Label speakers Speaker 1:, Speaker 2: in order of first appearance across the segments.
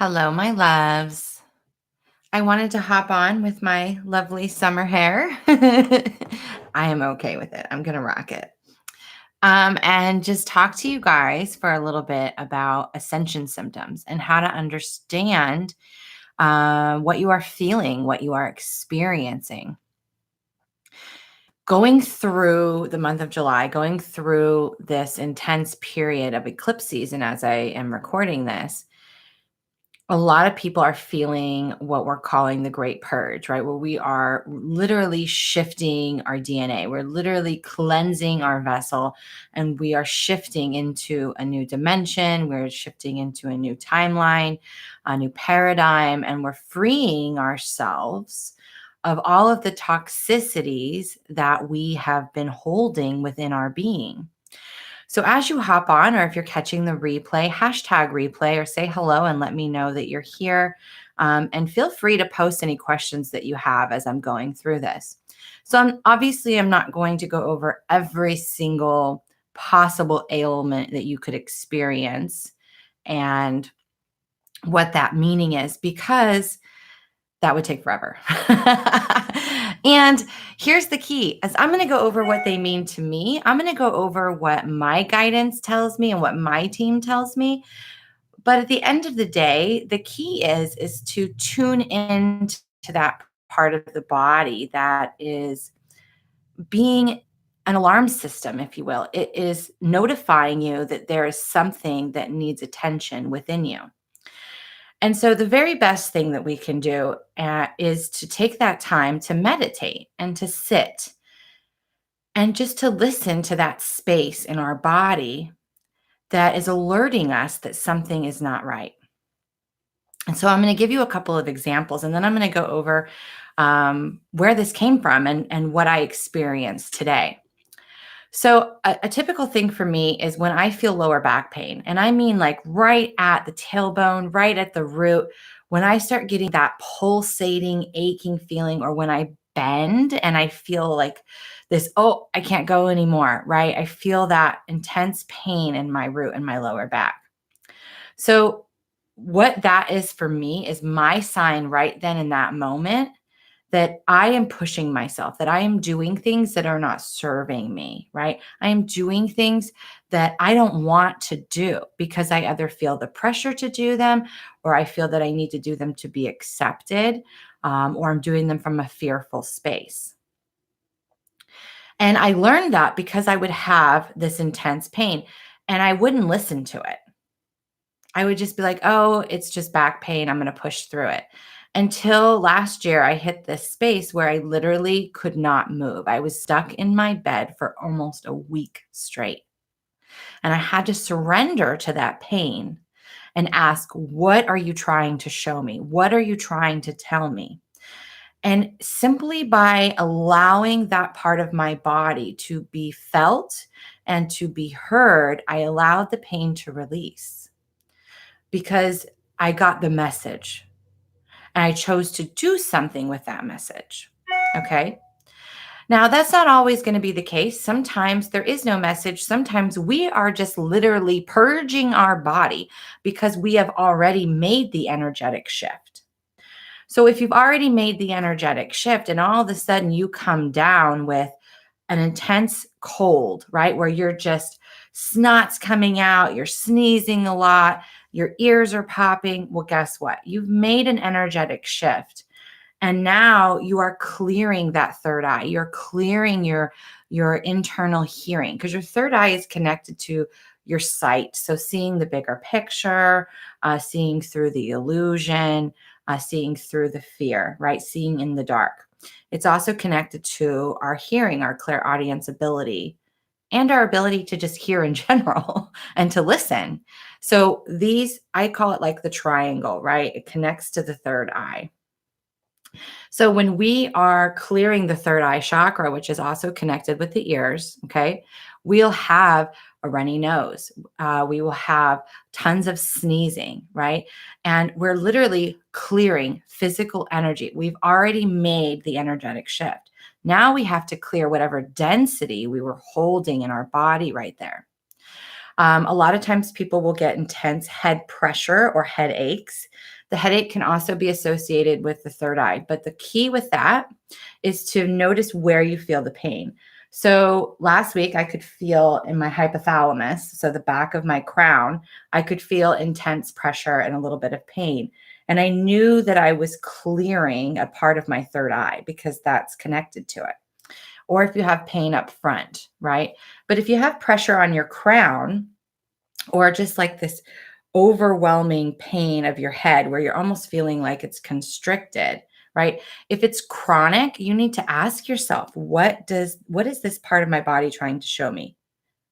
Speaker 1: Hello, my loves. I wanted to hop on with my lovely summer hair. I am okay with it. I'm going to rock it. And just talk to you guys for a little bit about Ascension symptoms and how to understand what you are feeling, what you are experiencing. Going through the month of July, going through this intense period of eclipse season as I am recording this, a lot of people are feeling what we're calling the Great Purge, right? Where we are literally shifting our DNA. We're literally cleansing our vessel and we are shifting into a new dimension. We're shifting into a new timeline, a new paradigm, and we're freeing ourselves of all of the toxicities that we have been holding within our being. So as you hop on, or if you're catching the replay, hashtag replay or say hello and let me know that you're here. And feel free to post any questions that you have as I'm going through this. So I'm not going to go over every single possible ailment that you could experience and what that meaning is, because that would take forever. And here's the key, as I'm going to go over what they mean to me. I'm going to go over what my guidance tells me and what my team tells me. But at the end of the day, the key is to tune into that part of the body that is being an alarm system, if you will. It is notifying you that there is something that needs attention within you. And so the very best thing that we can do is to take that time to meditate and to sit and just to listen to that space in our body that is alerting us that something is not right. And so I'm going to give you a couple of examples, and then I'm going to go over where this came from and what I experienced today. So a typical thing for me is when I feel lower back pain, and I mean like right at the tailbone, right at the root, when I start getting that pulsating, aching feeling, or when I bend and I feel like this, oh, I can't go anymore, right? I feel that intense pain in my root and my lower back. So what that is for me is my sign right then in that moment that I am pushing myself, that I am doing things that are not serving me, right? I am doing things that I don't want to do because I either feel the pressure to do them, or I feel that I need to do them to be accepted, or I'm doing them from a fearful space. And I learned that because I would have this intense pain and I wouldn't listen to it. I would just be like, oh, it's just back pain. I'm going to push through it. Until last year, I hit this space where I literally could not move. I was stuck in my bed for almost a week straight. And I had to surrender to that pain and ask, what are you trying to show me? What are you trying to tell me? And simply by allowing that part of my body to be felt and to be heard, I allowed the pain to release because I got the message. And I chose to do something with that message. Okay. Now, that's not always going to be the case. Sometimes there is no message. Sometimes we are just literally purging our body because we have already made the energetic shift. So if you've already made the energetic shift and all of a sudden you come down with an intense cold, right? Where you're just snot's coming out, you're sneezing a lot, your ears are popping. Well, guess what? You've made an energetic shift. And now you are clearing that third eye. You're clearing your internal hearing, because your third eye is connected to your sight. So seeing the bigger picture, seeing through the illusion, seeing through the fear, right? Seeing in the dark. It's also connected to our hearing, our clairaudience ability, and our ability to just hear in general and to listen. So these, I call it like the triangle, right? It connects to the third eye. So when we are clearing the third eye chakra, which is also connected with the ears, okay, we'll have a runny nose. We will have tons of sneezing, right? And we're literally clearing physical energy. We've already made the energetic shift. Now we have to clear whatever density we were holding in our body right there. A lot of times people will get intense head pressure or headaches. The headache can also be associated with the third eye, but the key with that is to notice where you feel the pain. So last week I could feel in my hypothalamus, so the back of my crown, I could feel intense pressure and a little bit of pain. And I knew that I was clearing a part of my third eye because that's connected to it. Or if you have pain up front, right? But if you have pressure on your crown, or just like this overwhelming pain of your head where you're almost feeling like it's constricted, right? If it's chronic, you need to ask yourself, what is this part of my body trying to show me?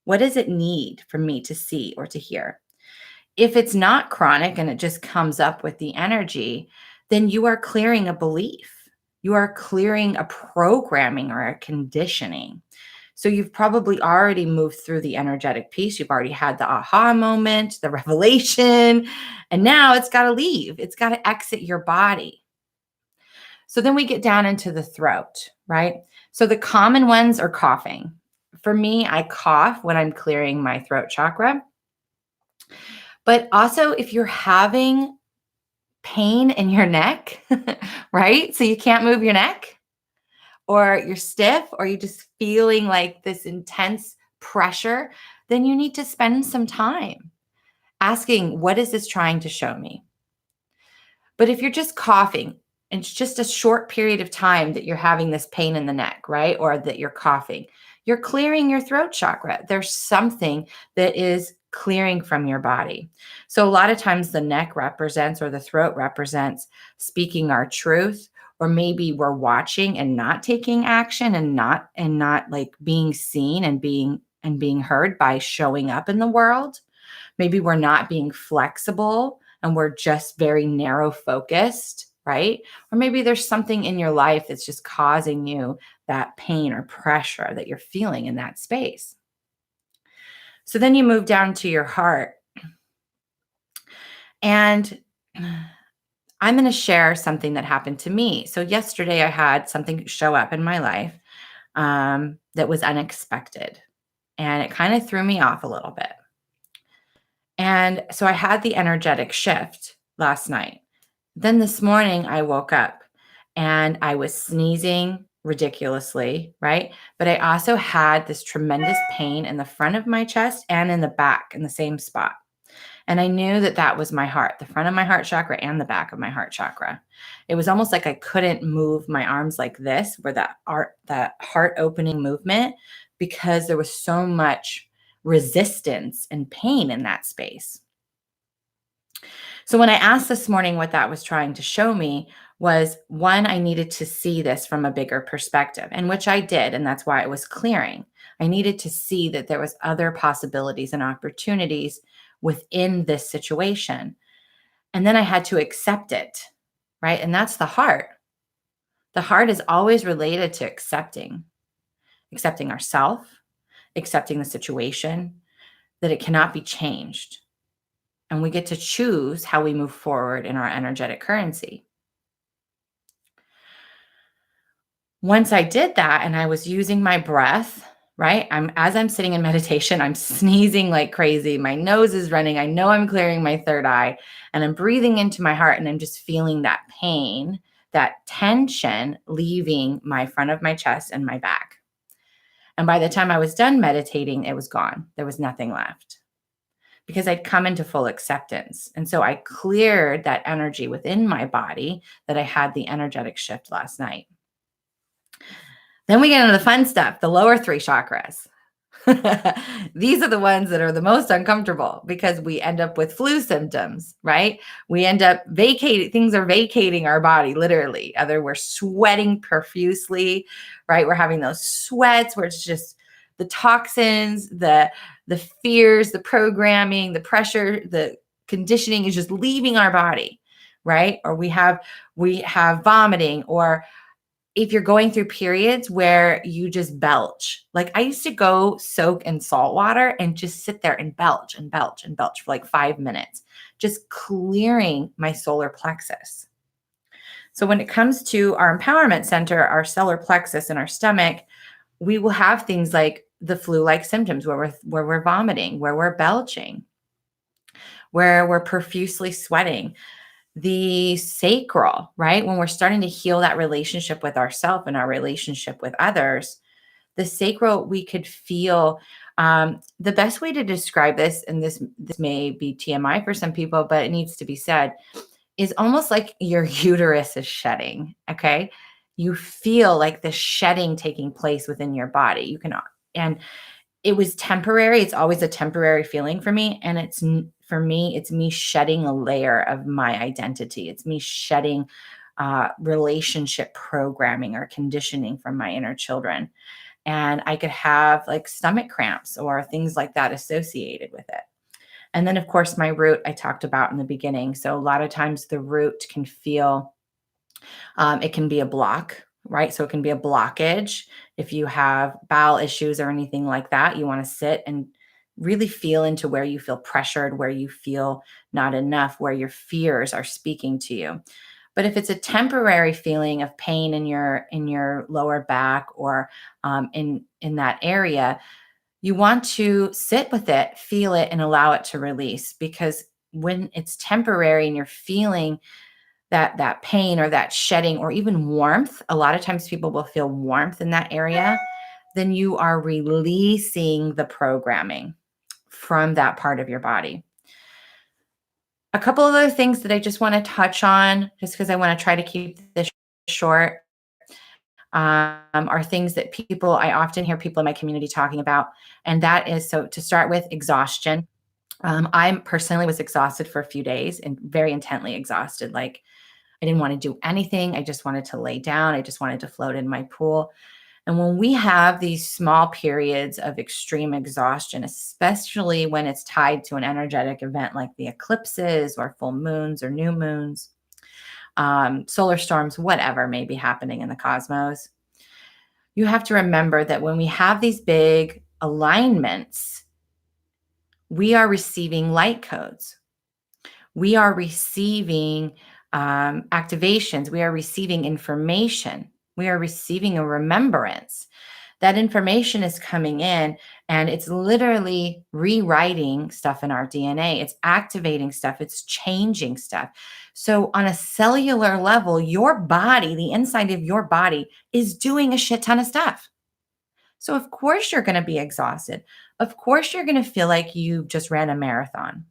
Speaker 1: What does it need for me to see or to hear? If it's not chronic and it just comes up with the energy, then you are clearing a belief. You are clearing a programming or a conditioning. So you've probably already moved through the energetic piece. You've already had the aha moment, the revelation, and now it's got to leave. It's got to exit your body. So then we get down into the throat, right? So the common ones are coughing. For me, I cough when I'm clearing my throat chakra. But also, if you're having pain in your neck, right? So you can't move your neck, or you're stiff, or you're just feeling like this intense pressure, then you need to spend some time asking, what is this trying to show me? But if you're just coughing, and it's just a short period of time that you're having this pain in the neck, right? Or that you're coughing, you're clearing your throat chakra. There's something that is clearing from your body. So a lot of times the neck represents, or the throat represents, speaking our truth, or maybe we're watching and not taking action, and not like being seen and being heard by showing up in the world. Maybe we're not being flexible and we're just very narrow focused, right? Or maybe there's something in your life that's just causing you that pain or pressure that you're feeling in that space. So then you move down to your heart. And I'm going to share something that happened to me. So yesterday I had something show up in my life that was unexpected. And it kind of threw me off a little bit. And so I had the energetic shift last night. Then this morning I woke up and I was sneezing ridiculously, right? But I also had this tremendous pain in the front of my chest and in the back in the same spot. And I knew that that was my heart, the front of my heart chakra and the back of my heart chakra. It was almost like I couldn't move my arms like this, where that heart opening movement, because there was so much resistance and pain in that space. So when I asked this morning what that was trying to show me was, one, I needed to see this from a bigger perspective, and which I did, and that's why it was clearing. I needed to see that there was other possibilities and opportunities within this situation. And then I had to accept it, right? And that's the heart. The heart is always related to accepting ourselves, accepting the situation, that it cannot be changed. And we get to choose how we move forward in our energetic currency. Once I did that and I was using my breath, right? As I'm sitting in meditation, I'm sneezing like crazy. My nose is running. I know I'm clearing my third eye, and I'm breathing into my heart, and I'm just feeling that pain, that tension leaving my front of my chest and my back. And by the time I was done meditating, it was gone. There was nothing left, because I'd come into full acceptance. And so I cleared that energy within my body that I had the energetic shift last night. Then we get into the fun stuff, the lower three chakras. These are the ones that are the most uncomfortable, because we end up with flu symptoms, right? We end up things are vacating our body, literally. Either we're sweating profusely, right? We're having those sweats where it's just the toxins, the fears, the programming, the pressure, the conditioning is just leaving our body, right? Or we have vomiting, or if you're going through periods where you just belch. Like, I used to go soak in salt water and just sit there and belch and belch and belch for like 5 minutes, just clearing my solar plexus. So when it comes to our empowerment center, our solar plexus in our stomach, we will have things like the flu-like symptoms where we're vomiting, where we're belching, where we're profusely sweating. The sacral, right? When we're starting to heal that relationship with ourselves and our relationship with others, the sacral, we could feel the best way to describe this, and this may be TMI for some people, but it needs to be said, is almost like your uterus is shedding. Okay. You feel like the shedding taking place within your body. And it was temporary. It's always a temporary feeling for me. And for me, it's me shedding a layer of my identity. It's me shedding relationship programming or conditioning from my inner children. And I could have like stomach cramps or things like that associated with it. And then, of course, my root I talked about in the beginning. So a lot of times the root can feel, it can be a block, right? So it can be a blockage. If you have bowel issues or anything like that, you want to sit and really feel into where you feel pressured, where you feel not enough, where your fears are speaking to you. But if it's a temporary feeling of pain in your lower back or in that area, you want to sit with it, feel it, and allow it to release. Because when it's temporary and you're feeling that pain or that shedding or even warmth, a lot of times people will feel warmth in that area, then you are releasing the programming from that part of your body. A couple of other things that I just want to touch on, just because I want to try to keep this short, are things that I often hear people in my community talking about. And that is, so to start with, exhaustion. I personally was exhausted for a few days and very intently exhausted. Like I didn't want to do anything. I just wanted to lay down. I just wanted to float in my pool. And when we have these small periods of extreme exhaustion, especially when it's tied to an energetic event like the eclipses or full moons or new moons, solar storms, whatever may be happening in the cosmos, you have to remember that when we have these big alignments, we are receiving light codes. We are receiving activations. We are receiving information. We are receiving a remembrance. That information is coming in and it's literally rewriting stuff in our DNA. It's activating stuff. It's changing stuff. So on a cellular level, your body, the inside of your body is doing a shit ton of stuff. So of course you're going to be exhausted. Of course you're going to feel like you just ran a marathon.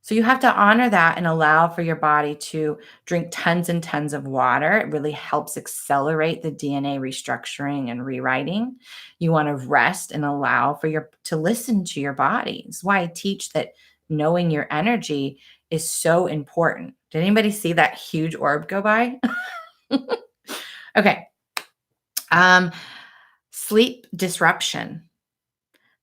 Speaker 1: So you have to honor that and allow for your body to drink tons and tons of water. It really helps accelerate the DNA restructuring and rewriting. You want to rest and allow to listen to your body. That's why I teach that knowing your energy is so important. Did anybody see that huge orb go by? Okay. Sleep disruption.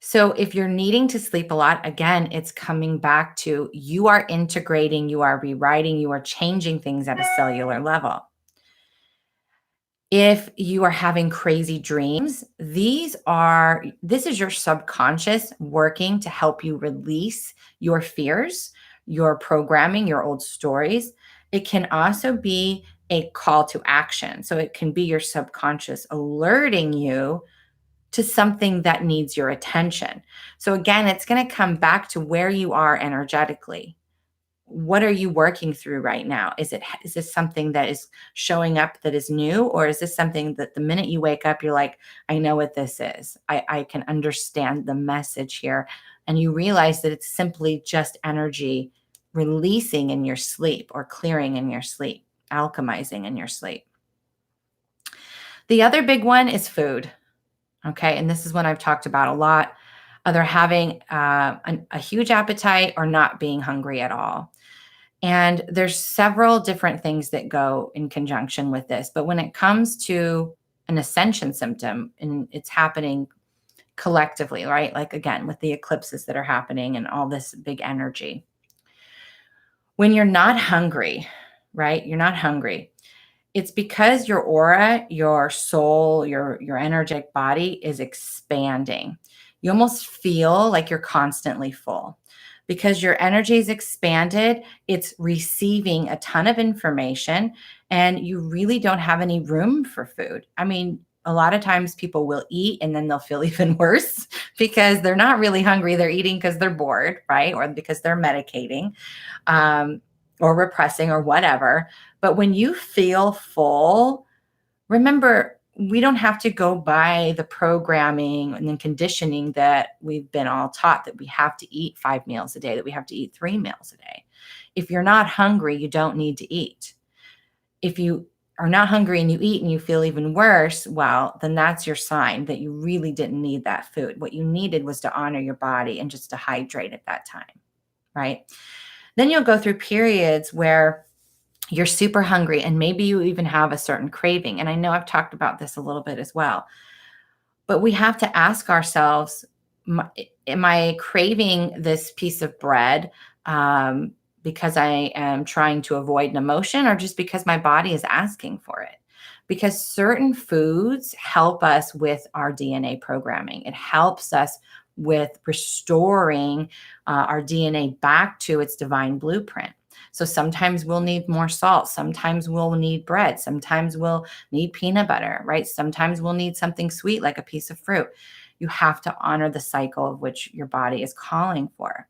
Speaker 1: So if you're needing to sleep a lot, again, it's coming back to you are integrating, you are rewriting, you are changing things at a cellular level. If you are having crazy dreams, this is your subconscious working to help you release your fears, your programming, your old stories. It can also be a call to action. So it can be your subconscious alerting you to something that needs your attention. So again, it's going to come back to where you are energetically. What are you working through right now? Is this something that is showing up that is new? Or is this something that the minute you wake up, you're like, I know what this is. I can understand the message here. And you realize that it's simply just energy releasing in your sleep or clearing in your sleep, alchemizing in your sleep. The other big one is food. Okay. And this is one I've talked about a lot. Either having a huge appetite or not being hungry at all. And there's several different things that go in conjunction with this. But when it comes to an ascension symptom, and it's happening collectively, right? Like again, with the eclipses that are happening and all this big energy. When you're not hungry, right? You're not hungry. It's because your aura, your soul, your energetic body is expanding. You almost feel like you're constantly full because your energy is expanded. It's receiving a ton of information and you really don't have any room for food. I mean, a lot of times people will eat and then they'll feel even worse because they're not really hungry. They're eating because they're bored, right? Or because they're medicating, or repressing or whatever. But when you feel full, remember, we don't have to go by the programming and the conditioning that we've been all taught, that we have to eat 5 meals a day, that we have to eat 3 meals a day. If you're not hungry, you don't need to eat. If you are not hungry and you eat and you feel even worse, well, then that's your sign that you really didn't need that food. What you needed was to honor your body and just to hydrate at that time, right? Then you'll go through periods where you're super hungry and maybe you even have a certain craving. And I know I've talked about this a little bit as well, but we have to ask ourselves, am I craving this piece of bread because I am trying to avoid an emotion, or just because my body is asking for it? Because certain foods help us with our DNA programming. It helps us with restoring our DNA back to its divine blueprint. So sometimes we'll need more salt. Sometimes we'll need bread. Sometimes we'll need peanut butter, right? Sometimes we'll need something sweet like a piece of fruit. You have to honor the cycle of which your body is calling for.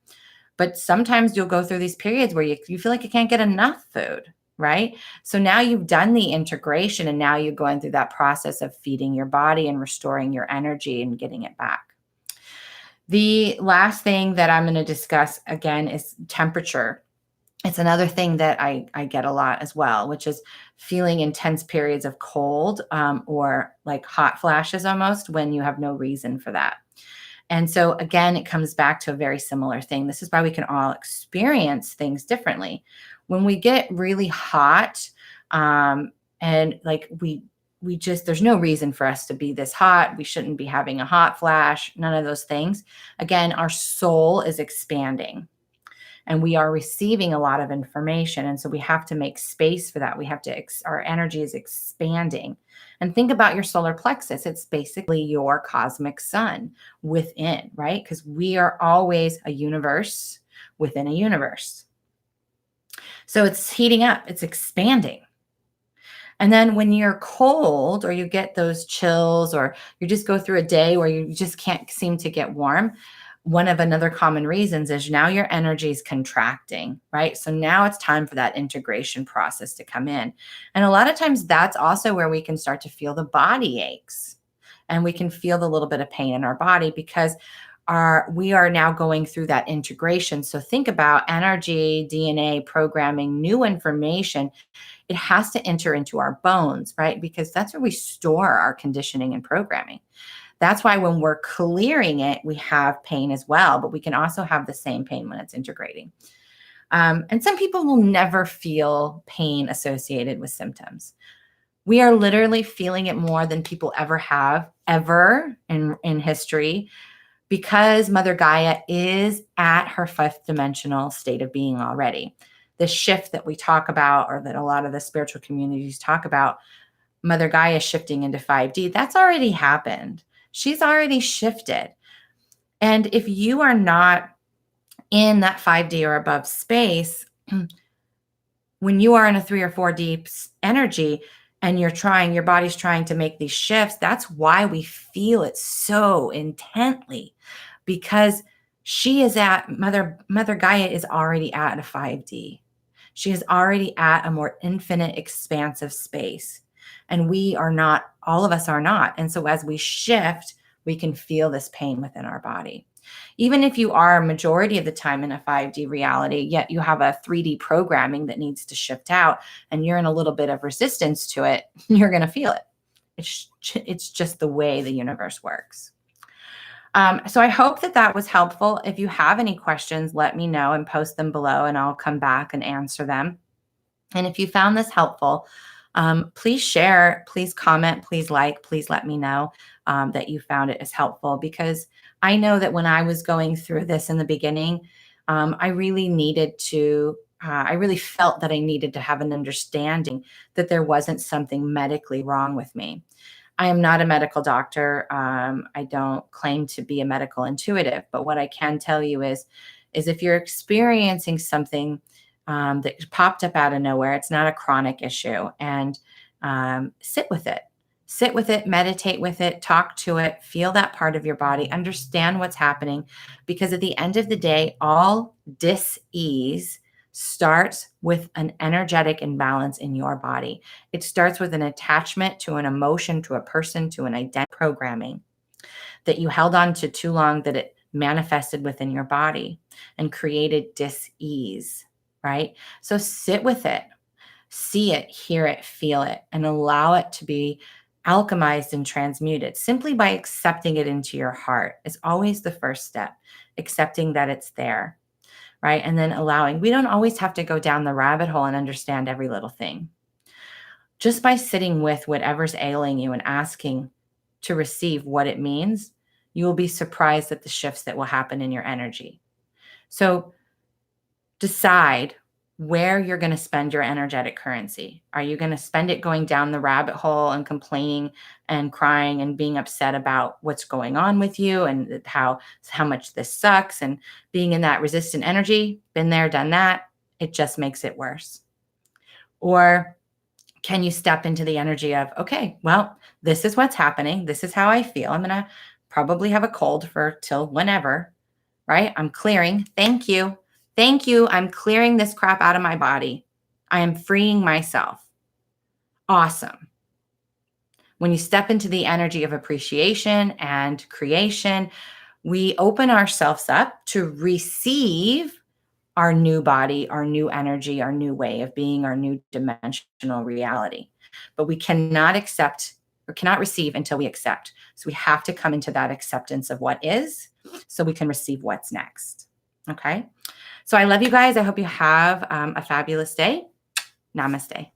Speaker 1: But sometimes you'll go through these periods where you feel like you can't get enough food, right? So now you've done the integration and now you're going through that process of feeding your body and restoring your energy and getting it back. The last thing that I'm going to discuss again is temperature. It's another thing that I get a lot as well, which is feeling intense periods of cold, or like hot flashes almost, when you have no reason for that. And so again, it comes back to a very similar thing. This is why we can all experience things differently. When we get really hot, and like we just, there's no reason for us to be this hot. We shouldn't be having a hot flash, none of those things. Again, our soul is expanding and we are receiving a lot of information. And so we have to make space for that. We have to, our energy is expanding. And think about your solar plexus. It's basically your cosmic sun within, right? Because we are always a universe within a universe. So it's heating up, it's expanding. And then when you're cold or you get those chills or you just go through a day where you just can't seem to get warm, one of another common reasons is now your energy is contracting, right? So now it's time for that integration process to come in. And a lot of times that's also where we can start to feel the body aches and we can feel the little bit of pain in our body because we are now going through that integration. So think about energy, DNA, programming, new information. It has to enter into our bones, right? Because that's where we store our conditioning and programming. That's why when we're clearing it, we have pain as well, but we can also have the same pain when it's integrating. And some people will never feel pain associated with symptoms. We are literally feeling it more than people ever have, ever in history, because Mother Gaia is at her 5th dimensional state of being already. The shift that we talk about, or that a lot of the spiritual communities talk about, Mother Gaia shifting into 5D, that's already happened. She's already shifted. And if you are not in that 5D or above space, when you are in a 3 or 4D energy and your body's trying to make these shifts, that's why we feel it so intently, because she is at, Mother Gaia is already at a 5D. She is already at a more infinite, expansive space. And we are not, all of us are not. And so as we shift, we can feel this pain within our body. Even if you are a majority of the time in a 5D reality, yet you have a 3D programming that needs to shift out and you're in a little bit of resistance to it, you're going to feel it. It's just the way the universe works. So I hope that was helpful. If you have any questions, let me know and post them below and I'll come back and answer them. And if you found this helpful, please share, please comment, please like, please let me know that you found it as helpful, because I know that when I was going through this in the beginning, I really felt that I needed to have an understanding that there wasn't something medically wrong with me. I am not a medical doctor. I don't claim to be a medical intuitive, but what I can tell you is if you're experiencing something that popped up out of nowhere, it's not a chronic issue, and sit with it. Sit with it, meditate with it, talk to it, feel that part of your body, understand what's happening. Because at the end of the day, all dis-ease starts with an energetic imbalance in your body. It starts with an attachment to an emotion, to a person, to an identity programming that you held on to too long, that it manifested within your body and created dis-ease, right? So sit with it, see it, hear it, feel it, and allow it to be alchemized and transmuted simply by accepting it into your heart is always the first step, accepting that it's there, right? And then allowing. We don't always have to go down the rabbit hole and understand every little thing. Just by sitting with whatever's ailing you and asking to receive what it means, you will be surprised at the shifts that will happen in your energy. So decide where you're going to spend your energetic currency. Are you going to spend it going down the rabbit hole and complaining and crying and being upset about what's going on with you and how much this sucks and being in that resistant energy? Been there, done that. It just makes it worse. Or can you step into the energy of, okay, well, this is what's happening. This is how I feel. I'm going to probably have a cold for till whenever, right? I'm clearing. Thank you. Thank you. I'm clearing this crap out of my body. I am freeing myself. Awesome. When you step into the energy of appreciation and creation, we open ourselves up to receive our new body, our new energy, our new way of being, our new dimensional reality. But we cannot accept or cannot receive until we accept. So we have to come into that acceptance of what is so we can receive what's next. Okay. So I love you guys. I hope you have a fabulous day. Namaste.